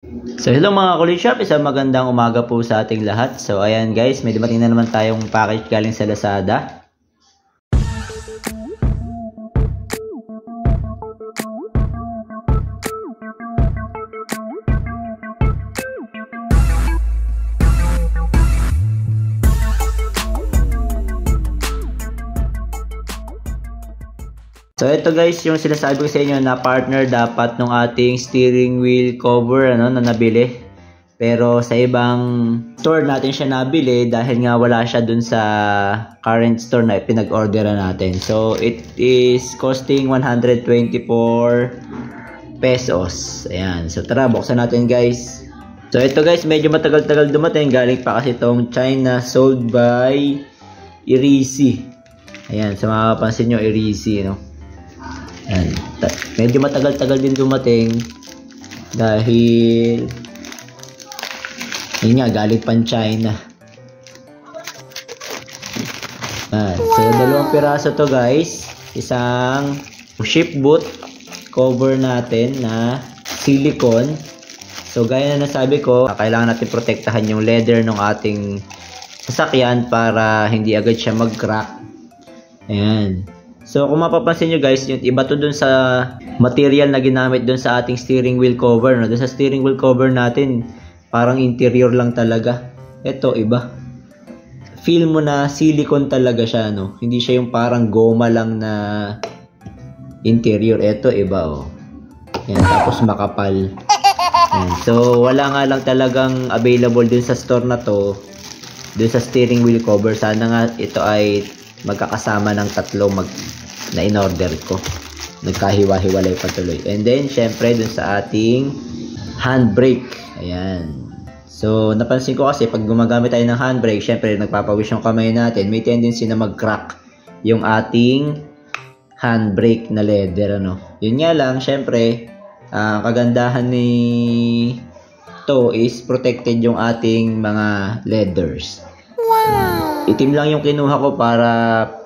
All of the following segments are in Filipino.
So hello mga Kulit Shop, isang magandang umaga po sa ating lahat. So ayan guys, may dumating na naman tayong package galing sa Lazada. So ito guys, yung sinasabi ko sa inyo na partner dapat ng ating steering wheel cover na nabili. Pero sa ibang store natin siya nabili dahil nga wala siya dun sa current store na pinag-orderan natin. So it is costing 124 pesos. Ayan. So tara, buksan natin guys. So ito guys, medyo matagal-tagal dumating. Galing pa kasi itong China, sold by Irisi. Ayan, so makapansin nyo Irisi, no? Ayan. Medyo matagal-tagal din dumating dahil yun nga, galing pan China. So dalawang piraso to guys, isang ship boot cover natin na silicone. So gaya na nasabi ko, kailangan natin protektahan yung leather ng ating sasakyan para hindi agad siya mag-crack. Ayan. So kung mapapansin nyo guys, yung iba to dun sa material na ginamit dun sa ating steering wheel cover, no? Dun sa steering wheel cover natin, parang interior lang talaga. Ito iba. Feel mo na silicone talaga siya, no? Hindi siya yung parang goma lang na interior. Ito iba, oh. Yan, tapos makapal. Yan. So wala nga lang talagang available dun sa store na to, dun sa steering wheel cover. Sana nga ito ay magkakasama ng tatlo na in-order ko. Nagkahiwa-hiwalay pa tuloy. And then, syempre, dun sa ating handbrake. Ayan. So, napansin ko kasi, pag gumagamit tayo ng handbrake, syempre, nagpapawis yung kamay natin. May tendency na mag-crack yung ating handbrake na leather, ano. Yun nga lang, syempre, kagandahan ni to is protected yung ating mga leathers. Wow! Itim lang yung kinuha ko para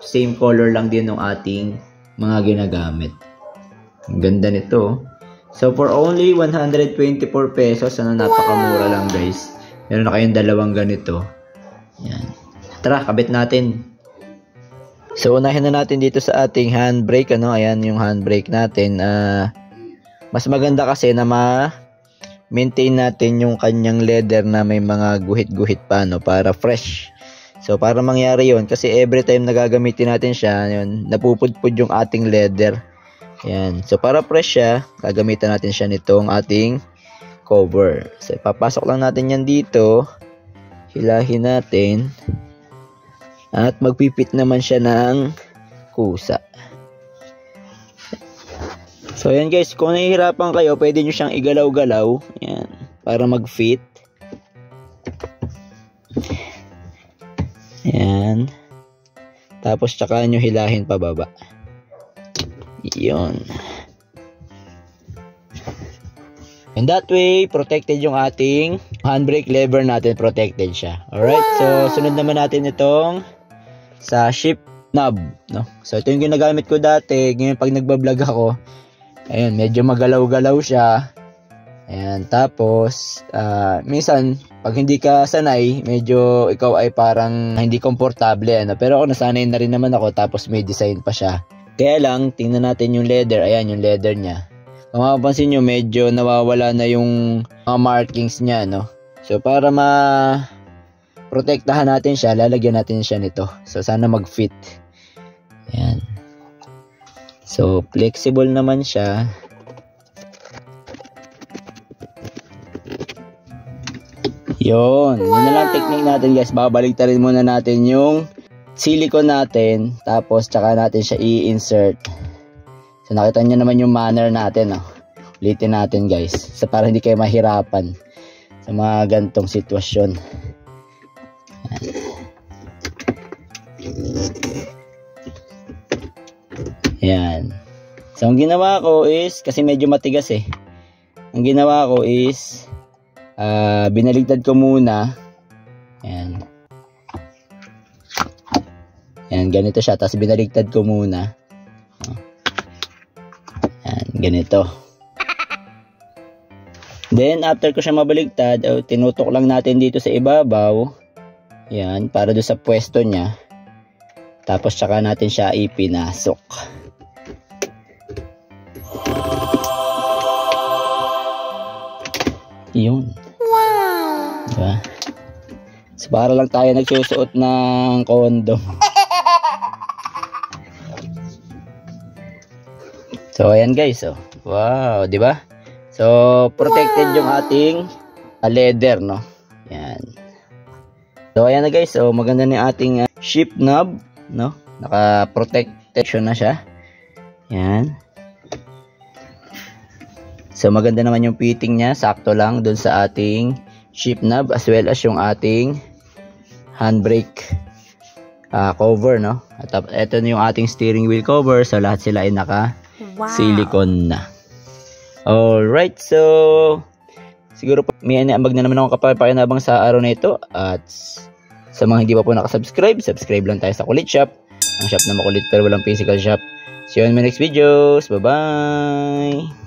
same color lang din ng ating mga ginagamit. Ang ganda nito. So for only 124 pesos, napakamura lang guys. Meron na kayong dalawang ganito. Yan. Tara, kabit natin. So unahin na natin dito sa ating handbrake, ano? Ayan yung handbrake natin. Mas maganda kasi na maintain natin yung kanyang leather na may mga guhit-guhit pa, no? Para fresh. So, para mangyari yon, kasi every time nagagamitin natin siya, yun, napupudpud yung ating leather. Ayan. So, para fresh siya, gagamitan natin siya nitong ating cover. So, papasok lang natin yan dito. Hilahin natin. At magpipit naman siya ng kusa. So, ayan guys. Kung nahihirapan kayo, pwede nyo siyang igalaw-galaw. Ayan. Para mag-fit. Ayan. Tapos tsaka nyo hilahin pababa. Yun. And that way, protected yung ating handbrake lever natin. Protected siya. Alright. So, sunod naman natin itong sa shift knob. No? So, ito yung ginagamit ko dati. Ngayon, pag nagbablog ako, ayun, medyo magalaw-galaw siya. Ayan. Tapos, minsan, pag hindi ka sanay, medyo ikaw ay parang hindi komportable, ano? Pero ako nasanay na rin naman ako, tapos may design pa siya. Kaya lang, tingnan natin yung leather. Ayan, yung leather niya. Kung mapapansin nyo, medyo nawawala na yung mga markings niya, no? So, para protektahan natin siya, lalagyan natin siya nito. So, sana mag-fit. Ayan. So, flexible naman siya. Yun na lang technique natin guys. Babaligtarin muna natin yung silicone natin. Tapos tsaka natin siya i-insert. So nakita nyo naman yung manner natin, no? Ulitin natin guys. So para hindi kayo mahirapan sa mga gantong sitwasyon. Ayan. So ang ginawa ko is, kasi medyo matigas eh. Ang ginawa ko is binaligtad ko muna. Ayan. Ayan, ganito siya. Tapos binaligtad ko muna. Ayan, ganito. Then, after ko siya mabaligtad, tinutok lang natin dito sa ibabaw. Yan, para doon sa pwesto niya. Tapos, tsaka natin siya ipinasok. Yun. Wow! Diba? So, para lang tayo nagsusuot ng condom. So, ayan guys. Oh. Wow, di ba? So, protected yung ating leather, no? Yan. So, ayan na guys. So, maganda na yung ating ship knob, no? Naka-protection na siya. Yan. So, maganda naman yung fitting niya. Sakto lang dun sa ating ship knob as well as yung ating handbrake cover, no? At ito na yung ating steering wheel cover. So, lahat sila ay naka-silicone na. Alright, so siguro po may aniambag na naman ako kapapakinabang sa araw na ito. At sa mga hindi pa po nakasubscribe, subscribe lang tayo sa Kulit Shop. Ang shop na makulit pero walang physical shop. See you on my next videos. Bye-bye!